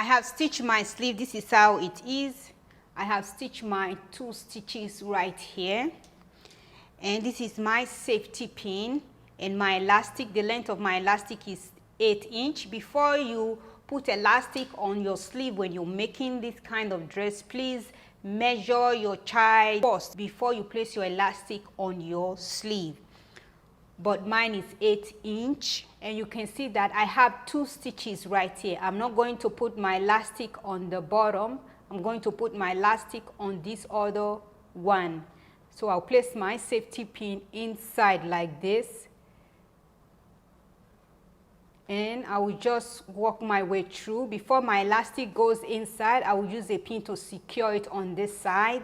I have stitched my sleeve. This is how it is. I have stitched my 2 stitches right here, and this is my safety pin and my elastic. The length of my elastic is 8 inch. Before you put elastic on your sleeve when you're making this kind of dress, please measure your child first before you place your elastic on your sleeve. But mine is 8 inch, and you can see that I have 2 stitches right here. I'm not going to put my elastic on the bottom. I'm going to put my elastic on this other one. So I'll place my safety pin inside like this, and I will just work my way through. Before my elastic goes inside, I will use a pin to secure it on this side.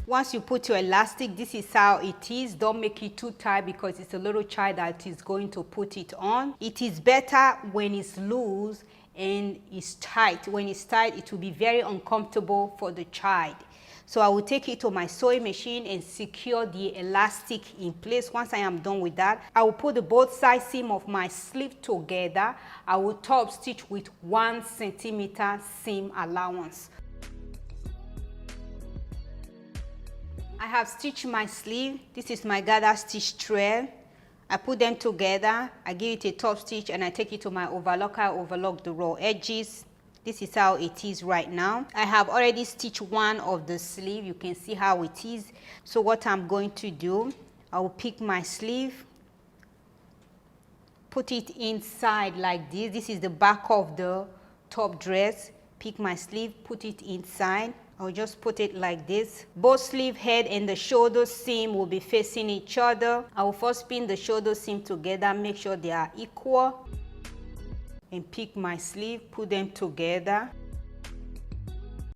Once you put your elastic, this is how it is. Don't make it too tight because it's a little child that is going to put it on. It is better when it's loose and it's tight. When it's tight, it will be very uncomfortable for the child. So I will take it to my sewing machine and secure the elastic in place. Once I am done with that, I will put the both side seam of my sleeve together. I will top stitch with 1 centimeter seam allowance. I have stitched my sleeve. This is my gather stitch thread. I put them together, I give it a top stitch, and I take it to my overlocker. I overlock the raw edges. This is how it is right now. I have already stitched one of the sleeve. You can see how it is. So what I'm going to do, I will pick my sleeve, put it inside like this. This is the back of the top dress. Pick my sleeve, put it inside. I'll just put it like this. Both sleeve head and the shoulder seam will be facing each other. I will first pin the shoulder seam together, make sure they are equal, and pick my sleeve, put them together.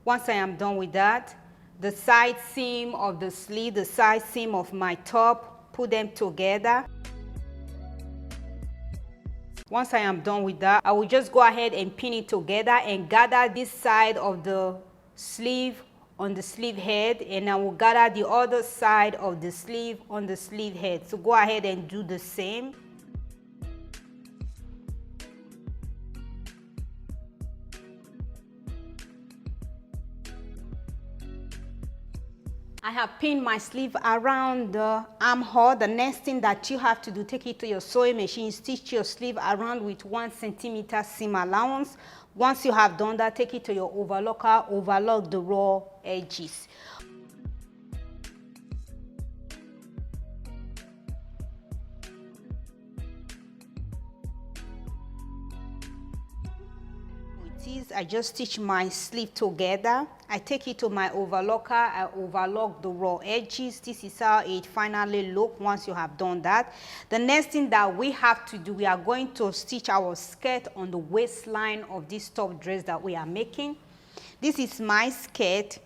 Once I am done with that, the side seam of the sleeve, the side seam of my top, put them together. Once I am done with that, I will just go ahead and pin it together and gather this side of the sleeve on the sleeve head, and I will gather the other side of the sleeve on the sleeve head. So go ahead and do the same. I have pinned my sleeve around the armhole. The next thing that you have to do, take it to your sewing machine, stitch your sleeve around with 1 centimeter seam allowance. Once you have done that, take it to your overlocker, overlock the raw edges. I just stitch my sleeve together. I take it to my overlocker. I overlock the raw edges. This is how it finally looks once you have done that. The next thing that we have to do, we are going to stitch our skirt on the waistline of this top dress that we are making. This is my skirt.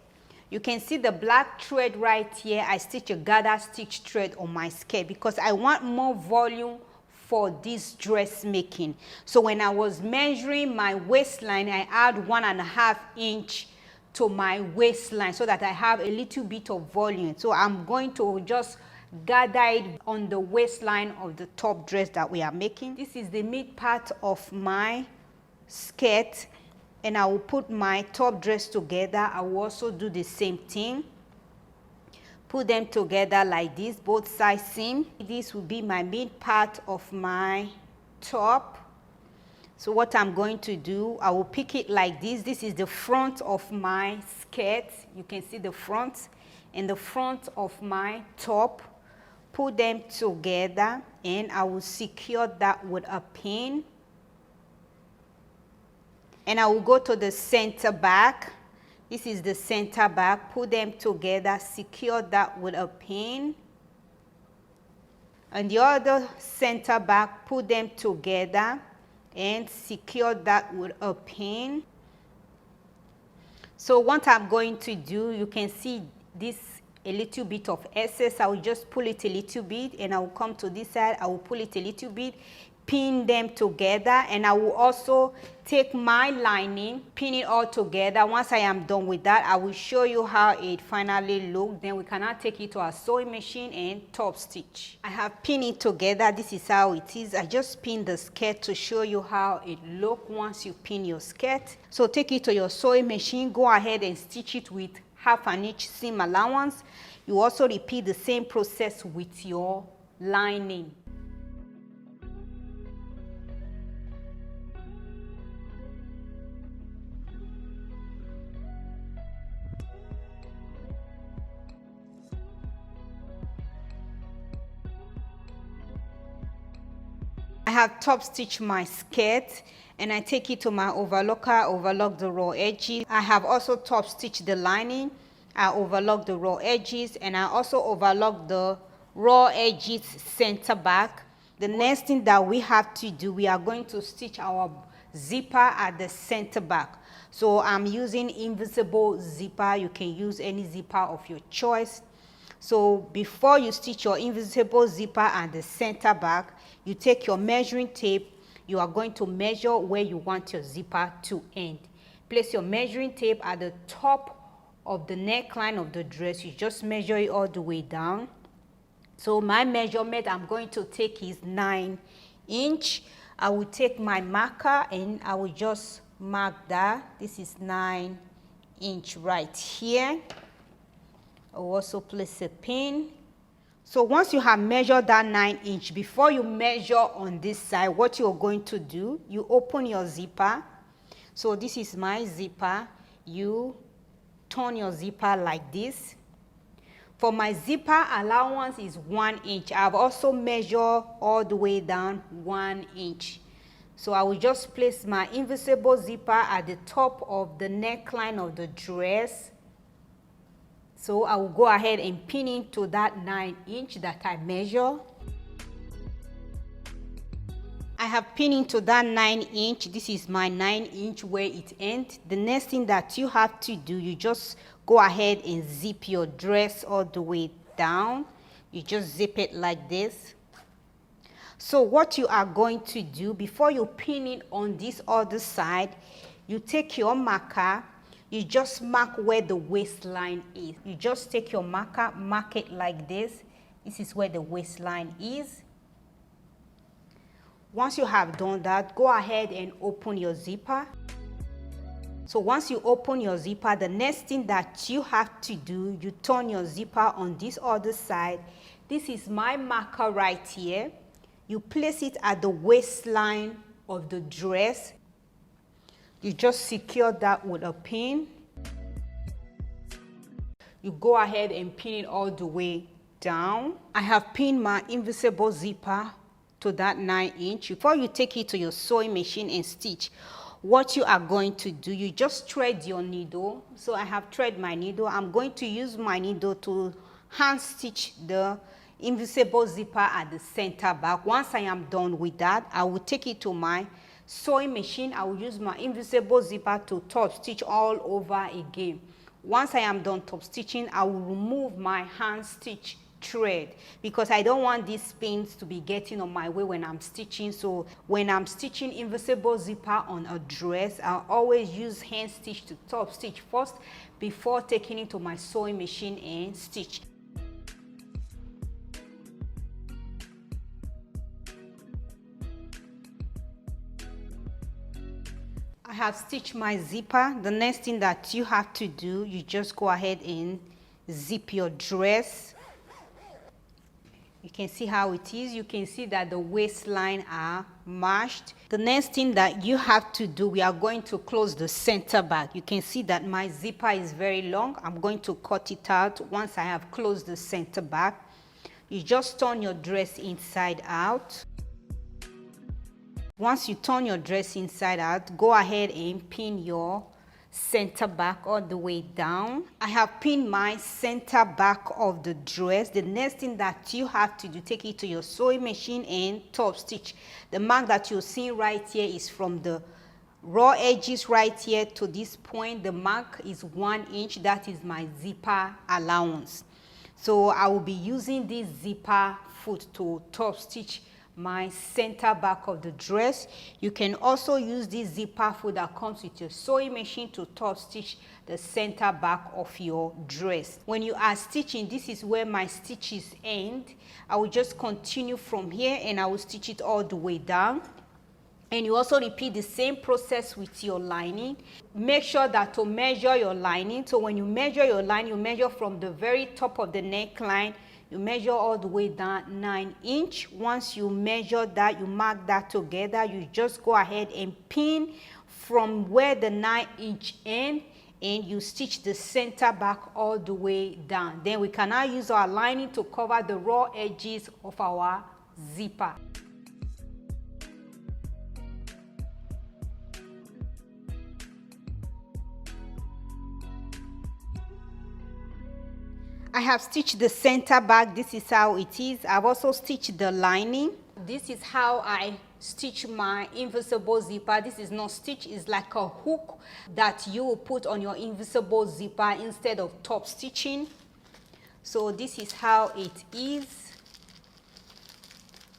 You can see the black thread right here. I stitch a gather stitch thread on my skirt because I want more volume for this dressmaking. So when I was measuring my waistline, I add 1.5 inch to my waistline so that I have a little bit of volume. So I'm going to just gather it on the waistline of the top dress that we are making. This is the mid part of my skirt, and I will put my top dress together. I will also do the same thing. Put them together like this, both sides seam. This will be my mid part of my top. So what I'm going to do, I will pick it like this. This is the front of my skirt. You can see the front and the front of my top. Put them together, and I will secure that with a pin. And I will go to the center back. This is the center back. Put them together, secure that with a pin. And the other center back, put them together and secure that with a pin. So what I'm going to do, you can see this a little bit of excess. I will just pull it a little bit, and I will come to this side. I will pull it a little bit, pin them together, and I will also take my lining, pin it all together. Once I am done with that, I will show you how it finally looks. Then we can now take it to our sewing machine and top stitch. I have pinned it together. This is how it is. I just pinned the skirt to show you how it looks once you pin your skirt. So take it to your sewing machine, go ahead and stitch it with 1/2 inch seam allowance. You also repeat the same process with your lining. I have top stitched my skirt, and I take it to my overlocker, overlock the raw edges. I have also top stitched the lining. I overlock the raw edges, and I also overlock the raw edges center back. The next thing that we have to do, we are going to stitch our zipper at the center back. So I'm using invisible zipper. You can use any zipper of your choice. So before you stitch your invisible zipper at the center back, you take your measuring tape. You are going to measure where you want your zipper to end. Place your measuring tape at the top of the neckline of the dress. You just measure it all the way down. So my measurement I'm going to take is 9 inch. I will take my marker and I will just mark that. This is 9 inch right here. I will also place a pin. So once you have measured that 9 inch, before you measure on this side, what you're going to do, you open your zipper. So this is my zipper. You turn your zipper like this. For my zipper allowance is 1 inch. I've also measured all the way down 1 inch. So I will just place my invisible zipper at the top of the neckline of the dress. So I will go ahead and pin it to that 9 inch that I measure. I have pinned into that 9 inch. This is my 9 inch where it ends. The next thing that you have to do, you just go ahead and zip your dress all the way down. You just zip it like this. So what you are going to do, before you pin it on this other side, you take your marker. You just mark where the waistline is. You just take your marker, mark it like this. This is where the waistline is. Once you have done that, go ahead and open your zipper. So once you open your zipper, the next thing that you have to do, you turn your zipper on this other side. This is my marker right here. You place it at the waistline of the dress. You just secure that with a pin. You go ahead and pin it all the way down. I have pinned my invisible zipper to that 9 inch. Before you take it to your sewing machine and stitch, what you are going to do, you just thread your needle. So I have thread my needle. I'm going to use my needle to hand stitch the invisible zipper at the center back. Once I am done with that, I will take it to my sewing machine. I will use my invisible zipper to top stitch all over again. Once I am done top stitching, I will remove my hand stitch thread because I don't want these pins to be getting on my way when I'm stitching. So when I'm stitching invisible zipper on a dress, I always use hand stitch to top stitch first before taking it to my sewing machine and stitch. I have stitched my zipper. The next thing that you have to do, you just go ahead and zip your dress. You can see how it is. You can see that the waistline are matched. The next thing that you have to do, we are going to close the center back. You can see that my zipper is very long. I'm going to cut it out once I have closed the center back. You just turn your dress inside out. Once you turn your dress inside out, go ahead and pin your center back all the way down. I have pinned my center back of the dress. The next thing that you have to do, take it to your sewing machine and top stitch. The mark that you're seeing right here is from the raw edges right here to this point. The mark is 1 inch. That is my zipper allowance. So I will be using this zipper foot to top stitch my center back of the dress. You can also use this zipper foot that comes with your sewing machine to top stitch the center back of your dress. When you are stitching, this is where my stitches end. I will just continue from here and I will stitch it all the way down. And you also repeat the same process with your lining. Make sure that to measure your lining, so when you measure your line, you measure from the very top of the neckline, you measure all the way down 9 inch. Once you measure that, you mark that together, you just go ahead and pin from where the 9 inch end, and you stitch the center back all the way down. Then we can now use our lining to cover the raw edges of our zipper. I have stitched the center back. This is how it is. I've also stitched the lining. This is how I stitch my invisible zipper. This is not stitch, it's like a hook that you will put on your invisible zipper instead of top stitching. So this is how it is.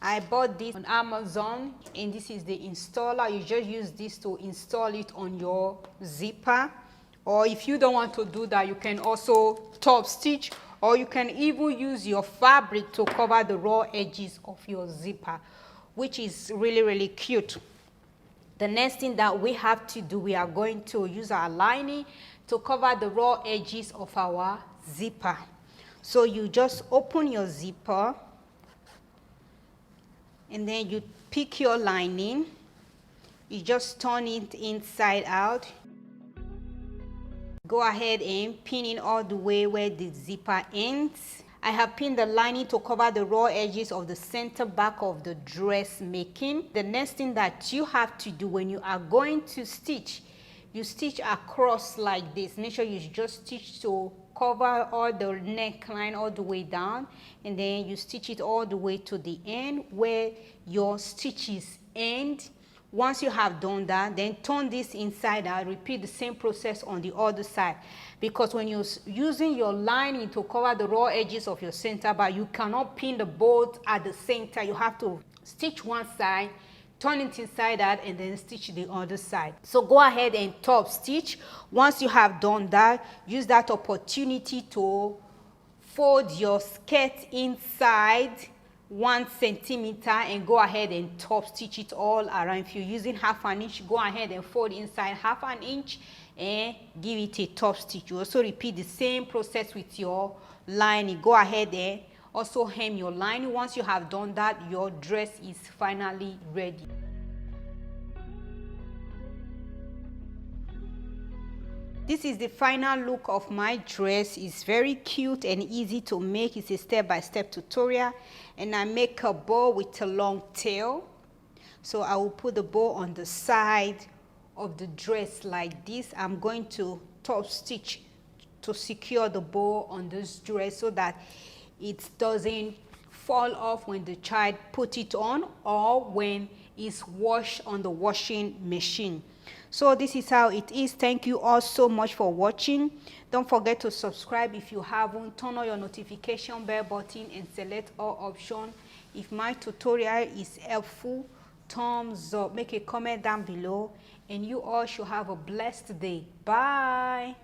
I bought this on Amazon, and this is the installer. You just use this to install it on your zipper. Or if you don't want to do that, you can also top stitch, or you can even use your fabric to cover the raw edges of your zipper, which is really, really cute. The next thing that we have to do, we are going to use our lining to cover the raw edges of our zipper. So you just open your zipper, and then you pick your lining. You just turn it inside out. Go ahead and pin it all the way where the zipper ends. I have pinned the lining to cover the raw edges of the center back of the dress making. The next thing that you have to do when you are going to stitch, you stitch across like this. Make sure you just stitch to cover all the neckline all the way down, and then you stitch it all the way to the end where your stitches end. Once you have done that, then turn this inside out. Repeat the same process on the other side, because when you're using your lining to cover the raw edges of your center back, you cannot pin the both at the same time. You have to stitch one side, turn it inside out, and then stitch the other side. So go ahead and top stitch. Once you have done that, use that opportunity to fold your skirt inside 1 centimeter and go ahead and top stitch it all around. If you're using half an inch, go ahead and fold inside half an inch and give it a top stitch. You also repeat the same process with your lining. Go ahead and also hem your lining. Once you have done that, your dress is finally ready. This is the final look of my dress. It's very cute and easy to make. It's a step-by-step tutorial, and I make a bow with a long tail. So I will put the bow on the side of the dress like this. I'm going to top stitch to secure the bow on this dress so that it doesn't fall off when the child put it on or when it's washed on the washing machine. So this is how it is. Thank you all so much for watching. Don't forget to subscribe if you haven't. Turn on your notification bell button and select all options. If my tutorial is helpful, thumbs up. Make a comment down below, and you all should have a blessed day. Bye.